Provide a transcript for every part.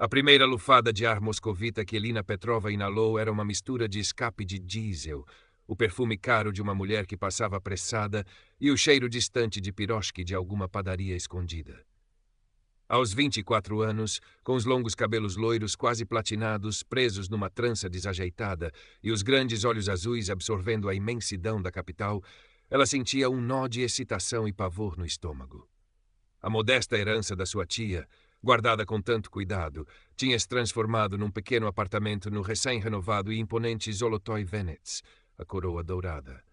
A primeira lufada de ar moscovita que Elina Petrova inalou era uma mistura de escape de diesel, o perfume caro de uma mulher que passava apressada e o cheiro distante de piroshki de alguma padaria escondida. Aos 24 anos, com os longos cabelos loiros quase platinados, presos numa trança desajeitada e os grandes olhos azuis absorvendo a imensidão da capital, ela sentia um nó de excitação e pavor no estômago. A modesta herança da sua tia, guardada com tanto cuidado, tinha se transformado num pequeno apartamento no recém-renovado e imponente Zolotoy Venets, a coroa dourada.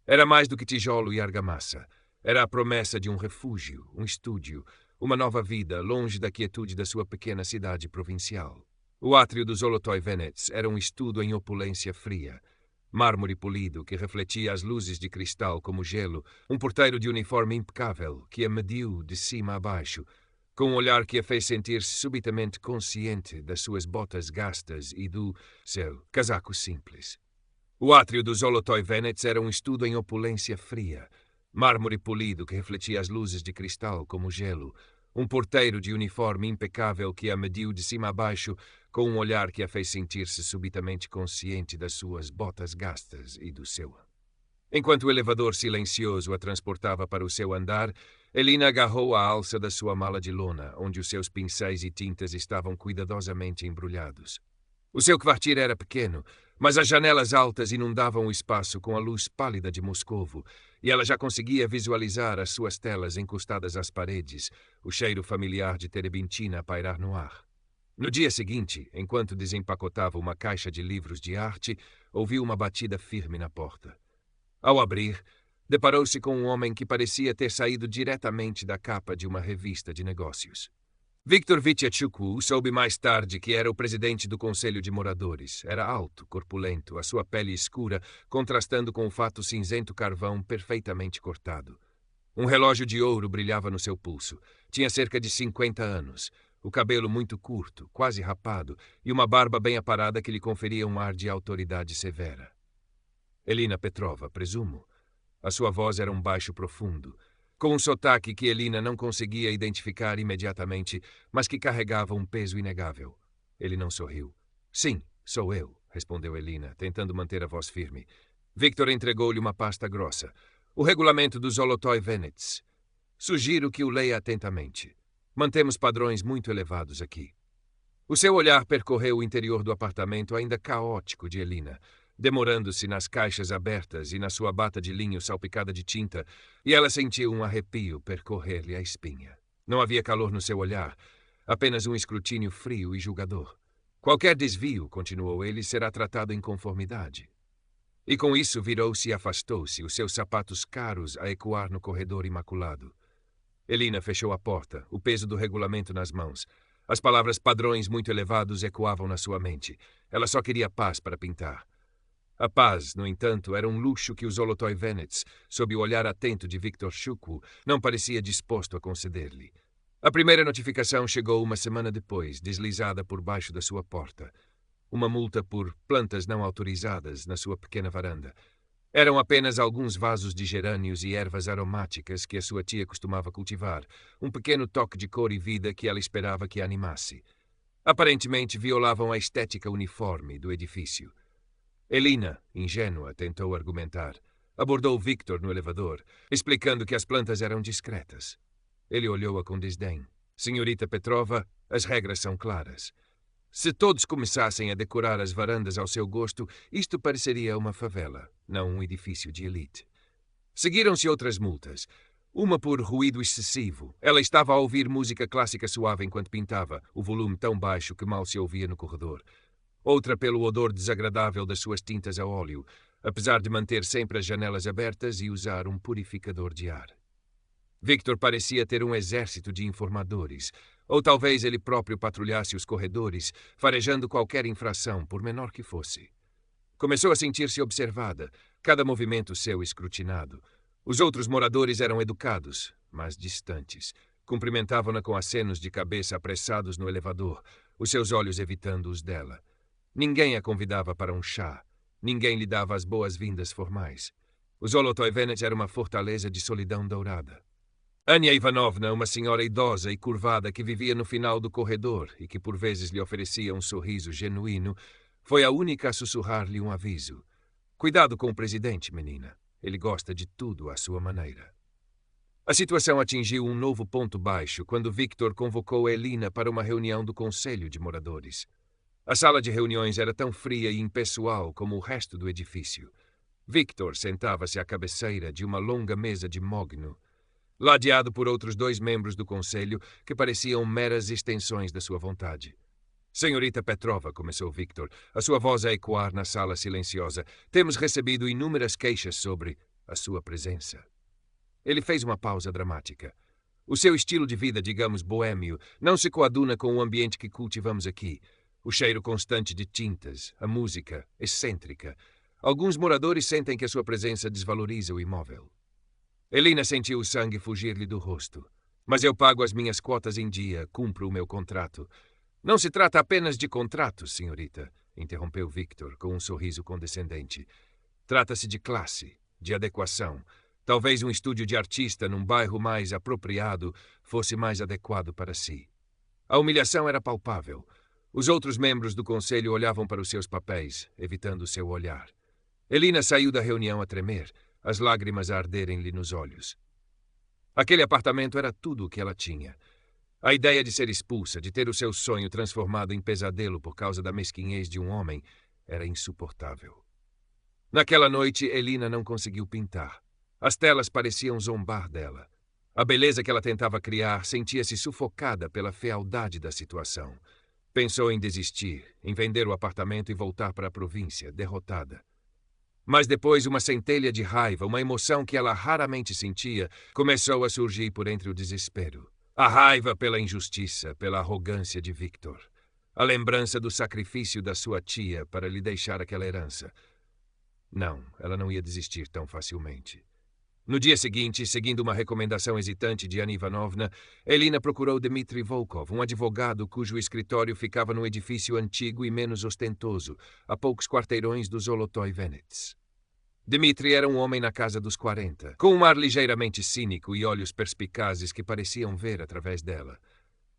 Era mais do que tijolo e argamassa. Era a promessa de um refúgio, um estúdio, uma nova vida longe da quietude da sua pequena cidade provincial. O átrio do Zolotoy Venets era um estudo em opulência fria. Mármore polido que refletia as luzes de cristal como gelo, um porteiro de uniforme impecável que a mediu de cima a baixo, com um olhar que a fez sentir-se subitamente consciente das suas botas gastas e do seu casaco simples. O átrio do Zolotoy Venets era um estudo em opulência fria, mármore polido que refletia as luzes de cristal como gelo, um porteiro de uniforme impecável que a mediu de cima a baixo, com um olhar que a fez sentir-se subitamente consciente das suas botas gastas e do seu. Enquanto o elevador silencioso a transportava para o seu andar, Elina agarrou a alça da sua mala de lona, onde os seus pincéis e tintas estavam cuidadosamente embrulhados. O seu quartier era pequeno, mas as janelas altas inundavam o espaço com a luz pálida de Moscovo, e ela já conseguia visualizar as suas telas encostadas às paredes, o cheiro familiar de terebintina a pairar no ar. No dia seguinte, enquanto desempacotava uma caixa de livros de arte, ouviu uma batida firme na porta. Ao abrir, deparou-se com um homem que parecia ter saído diretamente da capa de uma revista de negócios. Viktor Vityachuk soube mais tarde que era o presidente do Conselho de Moradores. Era alto, corpulento, a sua pele escura, contrastando com o fato cinzento carvão perfeitamente cortado. Um relógio de ouro brilhava no seu pulso. Tinha cerca de 50 anos. O cabelo muito curto, quase rapado, e uma barba bem aparada que lhe conferia um ar de autoridade severa. Elina Petrova, presumo. A sua voz era um baixo profundo, com um sotaque que Elina não conseguia identificar imediatamente, mas que carregava um peso inegável. Ele não sorriu. Sim, sou eu, respondeu Elina, tentando manter a voz firme. Viktor entregou-lhe uma pasta grossa. O regulamento do Zolotoy Venets. Sugiro que o leia atentamente. Mantemos padrões muito elevados aqui. O seu olhar percorreu o interior do apartamento ainda caótico de Elina, demorando-se nas caixas abertas e na sua bata de linho salpicada de tinta, e ela sentiu um arrepio percorrer-lhe a espinha. Não havia calor no seu olhar, apenas um escrutínio frio e julgador. Qualquer desvio, continuou ele, será tratado em conformidade. E com isso virou-se e afastou-se, os seus sapatos caros a ecoar no corredor imaculado. Elina fechou a porta, o peso do regulamento nas mãos. As palavras padrões muito elevados ecoavam na sua mente. Ela só queria paz para pintar. A paz, no entanto, era um luxo que o Zolotoy Venets, sob o olhar atento de Viktor Shukwu, não parecia disposto a conceder-lhe. A primeira notificação chegou uma semana depois, deslizada por baixo da sua porta. Uma multa por plantas não autorizadas na sua pequena varanda. Eram apenas alguns vasos de gerânios e ervas aromáticas que a sua tia costumava cultivar, um pequeno toque de cor e vida que ela esperava que a animasse. Aparentemente violavam a estética uniforme do edifício. Elina, ingênua, tentou argumentar. Abordou Viktor no elevador, explicando que as plantas eram discretas. Ele olhou-a com desdém. Senhorita Petrova, as regras são claras. Se todos começassem a decorar as varandas ao seu gosto, isto pareceria uma favela, não um edifício de elite. Seguiram-se outras multas. Uma por ruído excessivo. Ela estava a ouvir música clássica suave enquanto pintava, o volume tão baixo que mal se ouvia no corredor. Outra pelo odor desagradável das suas tintas a óleo, apesar de manter sempre as janelas abertas e usar um purificador de ar. Viktor parecia ter um exército de informadores, ou talvez ele próprio patrulhasse os corredores, farejando qualquer infração, por menor que fosse. Começou a sentir-se observada, cada movimento seu escrutinado. Os outros moradores eram educados, mas distantes. Cumprimentavam-na com acenos de cabeça apressados no elevador, os seus olhos evitando os dela. Ninguém a convidava para um chá. Ninguém lhe dava as boas-vindas formais. O Zolotoy Venets era uma fortaleza de solidão dourada. Ania Ivanovna, uma senhora idosa e curvada que vivia no final do corredor e que por vezes lhe oferecia um sorriso genuíno, foi a única a sussurrar-lhe um aviso. Cuidado com o presidente, menina. Ele gosta de tudo à sua maneira. A situação atingiu um novo ponto baixo quando Victor convocou Elina para uma reunião do Conselho de Moradores. A sala de reuniões era tão fria e impessoal como o resto do edifício. Victor sentava-se à cabeceira de uma longa mesa de mogno, ladeado por outros 2 membros do conselho que pareciam meras extensões da sua vontade. Senhorita Petrova, começou Victor, a sua voz a ecoar na sala silenciosa, temos recebido inúmeras queixas sobre a sua presença. Ele fez uma pausa dramática. O seu estilo de vida, digamos, boêmio, não se coaduna com o ambiente que cultivamos aqui. O cheiro constante de tintas, a música, excêntrica. Alguns moradores sentem que a sua presença desvaloriza o imóvel. Elina sentiu o sangue fugir-lhe do rosto. Mas eu pago as minhas quotas em dia, cumpro o meu contrato. Não se trata apenas de contrato, senhorita, interrompeu Victor com um sorriso condescendente. Trata-se de classe, de adequação. Talvez um estúdio de artista num bairro mais apropriado fosse mais adequado para si. A humilhação era palpável. Os outros membros do conselho olhavam para os seus papéis, evitando seu olhar. Elina saiu da reunião a tremer, as lágrimas a arderem-lhe nos olhos. Aquele apartamento era tudo o que ela tinha. A ideia de ser expulsa, de ter o seu sonho transformado em pesadelo por causa da mesquinhez de um homem, era insuportável. Naquela noite, Elina não conseguiu pintar. As telas pareciam zombar dela. A beleza que ela tentava criar sentia-se sufocada pela fealdade da situação. Pensou em desistir, em vender o apartamento e voltar para a província, derrotada. Mas depois uma centelha de raiva, uma emoção que ela raramente sentia, começou a surgir por entre o desespero. A raiva pela injustiça, pela arrogância de Victor. A lembrança do sacrifício da sua tia para lhe deixar aquela herança. Não, ela não ia desistir tão facilmente. No dia seguinte, seguindo uma recomendação hesitante de Anna Ivanovna, Elina procurou Dmitry Volkov, um advogado cujo escritório ficava num edifício antigo e menos ostentoso, a poucos quarteirões do Zolotoy Venets. Dmitry era um homem na casa dos 40, com um ar ligeiramente cínico e olhos perspicazes que pareciam ver através dela.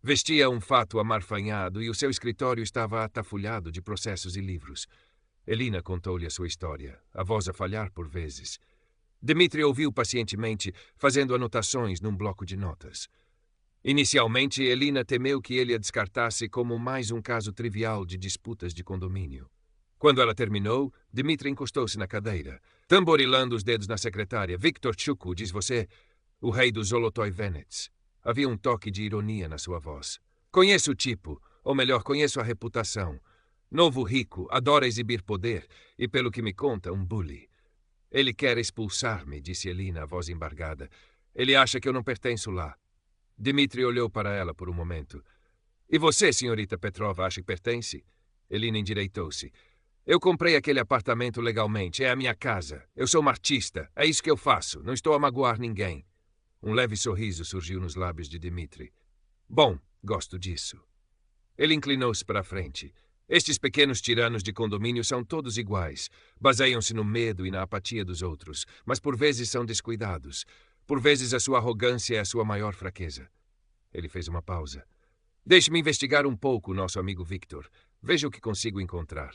Vestia um fato amarfanhado e o seu escritório estava atafulhado de processos e livros. Elina contou-lhe a sua história, a voz a falhar por vezes. Dmitry ouviu pacientemente, fazendo anotações num bloco de notas. Inicialmente, Elina temeu que ele a descartasse como mais um caso trivial de disputas de condomínio. Quando ela terminou, Dmitry encostou-se na cadeira, tamborilando os dedos na secretária. Victor Tchukwu, diz você, o rei do Zolotoy Venets. Havia um toque de ironia na sua voz. Conheço o tipo, ou melhor, conheço a reputação. Novo rico, adora exibir poder e, pelo que me conta, um bully. Ele quer expulsar-me, disse Elina, a voz embargada. Ele acha que eu não pertenço lá. Dmitry olhou para ela por um momento. E você, senhorita Petrova, acha que pertence? Elina endireitou-se. Eu comprei aquele apartamento legalmente. É a minha casa. Eu sou uma artista. É isso que eu faço. Não estou a magoar ninguém. Um leve sorriso surgiu nos lábios de Dmitry. Bom, gosto disso. Ele inclinou-se para a frente. Estes pequenos tiranos de condomínio são todos iguais. Baseiam-se no medo e na apatia dos outros, mas por vezes são descuidados. Por vezes a sua arrogância é a sua maior fraqueza. Ele fez uma pausa. Deixe-me investigar um pouco o nosso amigo Victor. Veja o que consigo encontrar.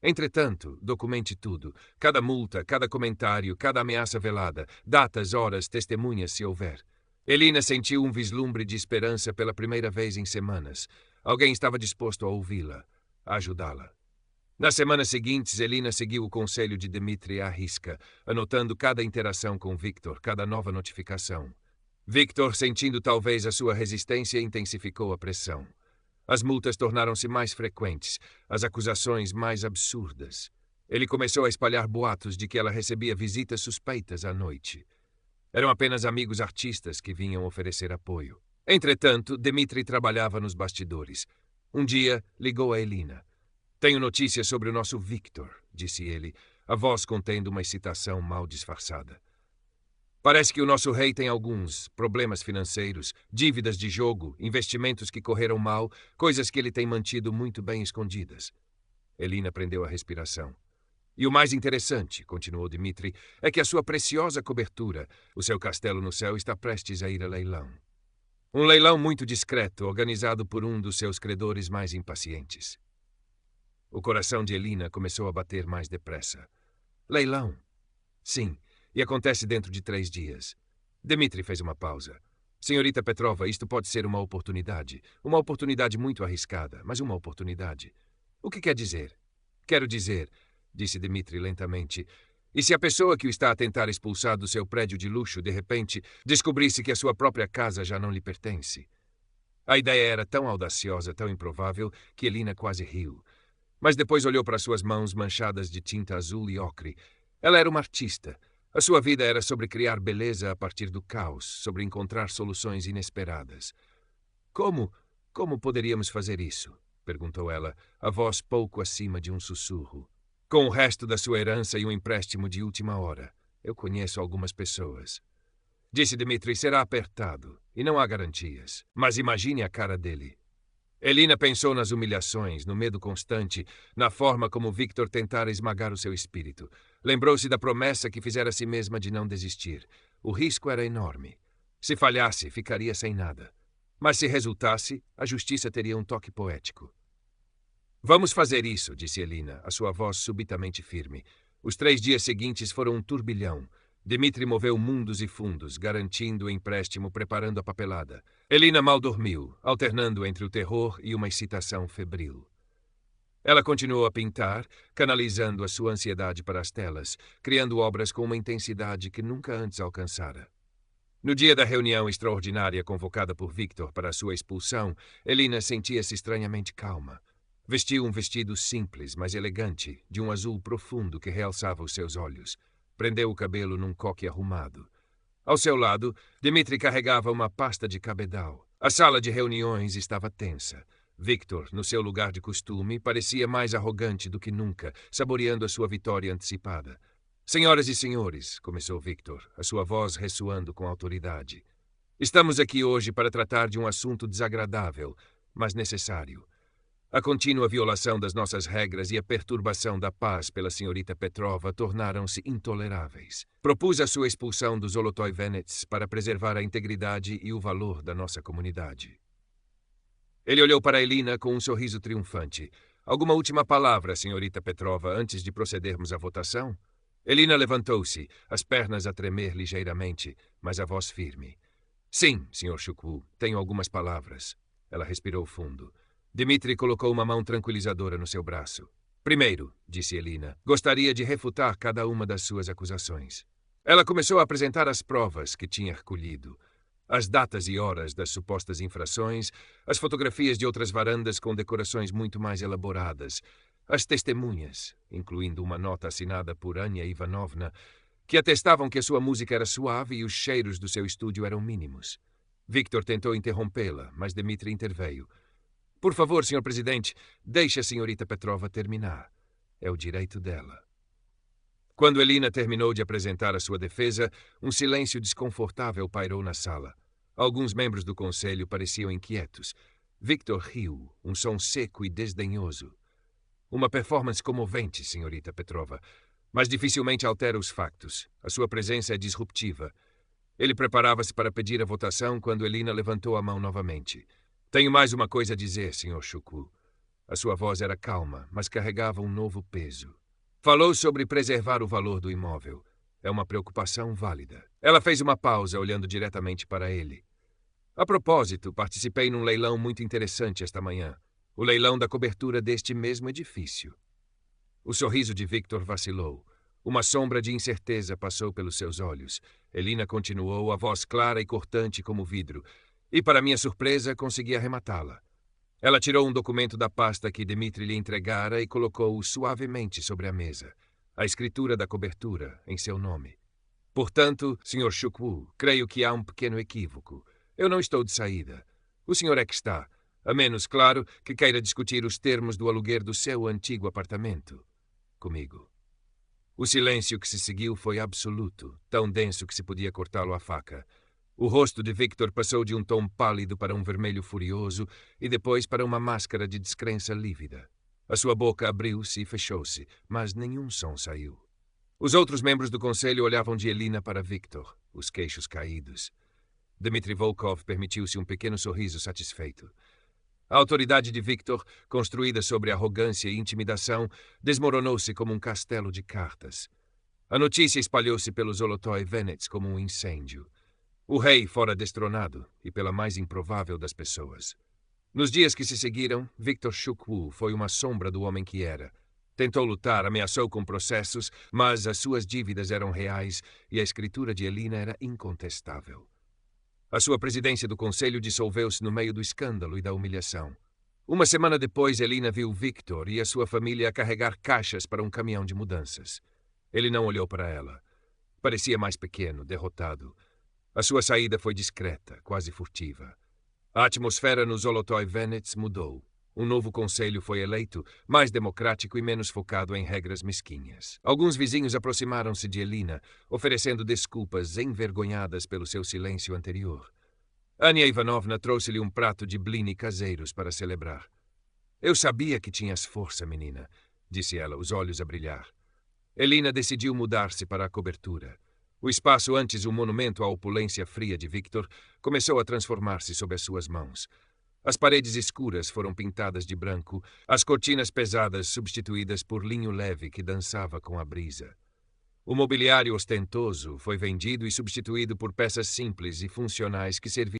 Entretanto, documente tudo. Cada multa, cada comentário, cada ameaça velada. Datas, horas, testemunhas, se houver. Elina sentiu um vislumbre de esperança pela primeira vez em semanas. Alguém estava disposto a ouvi-la, a ajudá-la. Nas semanas seguintes, Elina seguiu o conselho de Dmitry à risca, anotando cada interação com Victor, cada nova notificação. Victor, sentindo talvez a sua resistência, intensificou a pressão. As multas tornaram-se mais frequentes, as acusações mais absurdas. Ele começou a espalhar boatos de que ela recebia visitas suspeitas à noite. Eram apenas amigos artistas que vinham oferecer apoio. Entretanto, Dmitry trabalhava nos bastidores. Um dia, ligou a Elina. Tenho notícias sobre o nosso Victor, disse ele, a voz contendo uma excitação mal disfarçada. Parece que o nosso rei tem alguns problemas financeiros, dívidas de jogo, investimentos que correram mal, coisas que ele tem mantido muito bem escondidas. Elina prendeu a respiração. E o mais interessante, continuou Dmitri, é que a sua preciosa cobertura, o seu castelo no céu, está prestes a ir a leilão. Um leilão muito discreto, organizado por um dos seus credores mais impacientes. O coração de Elina começou a bater mais depressa. Leilão? Sim, e acontece dentro de 3 dias. Dmitri fez uma pausa. Senhorita Petrova, isto pode ser uma oportunidade. Uma oportunidade muito arriscada, mas uma oportunidade. O que quer dizer? Quero dizer, disse Dmitri lentamente, e se a pessoa que o está a tentar expulsar do seu prédio de luxo, de repente, descobrisse que a sua própria casa já não lhe pertence? A ideia era tão audaciosa, tão improvável, que Elina quase riu. Mas depois olhou para suas mãos manchadas de tinta azul e ocre. Ela era uma artista. A sua vida era sobre criar beleza a partir do caos, sobre encontrar soluções inesperadas. Como poderíamos fazer isso? Perguntou ela, a voz pouco acima de um sussurro. Com o resto da sua herança e um empréstimo de última hora. Eu conheço algumas pessoas. Disse Dmitri, será apertado, e não há garantias. Mas imagine a cara dele. Elina pensou nas humilhações, no medo constante, na forma como Victor tentara esmagar o seu espírito. Lembrou-se da promessa que fizera a si mesma de não desistir. O risco era enorme. Se falhasse, ficaria sem nada. Mas se resultasse, a justiça teria um toque poético. Vamos fazer isso, disse Elina, a sua voz subitamente firme. Os 3 dias seguintes foram um turbilhão. Dmitri moveu mundos e fundos, garantindo o empréstimo, preparando a papelada. Elina mal dormiu, alternando entre o terror e uma excitação febril. Ela continuou a pintar, canalizando a sua ansiedade para as telas, criando obras com uma intensidade que nunca antes alcançara. No dia da reunião extraordinária convocada por Victor para a sua expulsão, Elina sentia-se estranhamente calma. Vestiu um vestido simples, mas elegante, de um azul profundo que realçava os seus olhos. Prendeu o cabelo num coque arrumado. Ao seu lado, Dmitri carregava uma pasta de cabedal. A sala de reuniões estava tensa. Victor, no seu lugar de costume, parecia mais arrogante do que nunca, saboreando a sua vitória antecipada. Senhoras e senhores, começou Victor, a sua voz ressoando com autoridade. Estamos aqui hoje para tratar de um assunto desagradável, mas necessário. A contínua violação das nossas regras e a perturbação da paz pela senhorita Petrova tornaram-se intoleráveis. Propus a sua expulsão dos Zolotoy Venets para preservar a integridade e o valor da nossa comunidade. Ele olhou para Elina com um sorriso triunfante. Alguma última palavra, senhorita Petrova, antes de procedermos à votação? Elina levantou-se, as pernas a tremer ligeiramente, mas a voz firme. Sim, Sr. Chukwu, tenho algumas palavras. Ela respirou fundo. Dmitri colocou uma mão tranquilizadora no seu braço. Primeiro, disse Elina, gostaria de refutar cada uma das suas acusações. Ela começou a apresentar as provas que tinha recolhido. As datas e horas das supostas infrações, as fotografias de outras varandas com decorações muito mais elaboradas, as testemunhas, incluindo uma nota assinada por Ania Ivanovna, que atestavam que a sua música era suave e os cheiros do seu estúdio eram mínimos. Victor tentou interrompê-la, mas Dmitri interveio. Por favor, Sr. Presidente, deixe a senhorita Petrova terminar. É o direito dela. Quando Elina terminou de apresentar a sua defesa, um silêncio desconfortável pairou na sala. Alguns membros do conselho pareciam inquietos. Victor riu, um som seco e desdenhoso. Uma performance comovente, senhorita Petrova, mas dificilmente altera os factos. A sua presença é disruptiva. Ele preparava-se para pedir a votação quando Elina levantou a mão novamente. Tenho mais uma coisa a dizer, Sr. Chukwu. A sua voz era calma, mas carregava um novo peso. Falou sobre preservar o valor do imóvel. É uma preocupação válida. Ela fez uma pausa, olhando diretamente para ele. A propósito, participei num leilão muito interessante esta manhã. O leilão da cobertura deste mesmo edifício. O sorriso de Victor vacilou. Uma sombra de incerteza passou pelos seus olhos. Elina continuou, a voz clara e cortante como vidro. E, para minha surpresa, consegui arrematá-la. Ela tirou um documento da pasta que Dmitri lhe entregara e colocou-o suavemente sobre a mesa. A escritura da cobertura, em seu nome. Portanto, Sr. Chukwu, creio que há um pequeno equívoco. Eu não estou de saída. O senhor é que está, a menos, claro, que queira discutir os termos do aluguer do seu antigo apartamento. Comigo. O silêncio que se seguiu foi absoluto, tão denso que se podia cortá-lo à faca. O rosto de Victor passou de um tom pálido para um vermelho furioso e depois para uma máscara de descrença lívida. A sua boca abriu-se e fechou-se, mas nenhum som saiu. Os outros membros do conselho olhavam de Elina para Victor, os queixos caídos. Dmitry Volkov permitiu-se um pequeno sorriso satisfeito. A autoridade de Victor, construída sobre arrogância e intimidação, desmoronou-se como um castelo de cartas. A notícia espalhou-se pelos Zolotoy Venets como um incêndio. O rei fora destronado, e pela mais improvável das pessoas. Nos dias que se seguiram, Victor Chukwu foi uma sombra do homem que era. Tentou lutar, ameaçou com processos, mas as suas dívidas eram reais e a escritura de Elina era incontestável. A sua presidência do conselho dissolveu-se no meio do escândalo e da humilhação. Uma semana depois, Elina viu Victor e a sua família carregar caixas para um caminhão de mudanças. Ele não olhou para ela. Parecia mais pequeno, derrotado. A sua saída foi discreta, quase furtiva. A atmosfera nos Zolotoy Venets mudou. Um novo conselho foi eleito, mais democrático e menos focado em regras mesquinhas. Alguns vizinhos aproximaram-se de Elina, oferecendo desculpas envergonhadas pelo seu silêncio anterior. Ania Ivanovna trouxe-lhe um prato de blini caseiros para celebrar. Eu sabia que tinhas força, menina, disse ela, os olhos a brilhar. Elina decidiu mudar-se para a cobertura. O espaço antes um monumento à opulência fria de Victor começou a transformar-se sob as suas mãos. As paredes escuras foram pintadas de branco, as cortinas pesadas substituídas por linho leve que dançava com a brisa. O mobiliário ostentoso foi vendido e substituído por peças simples e funcionais que serviam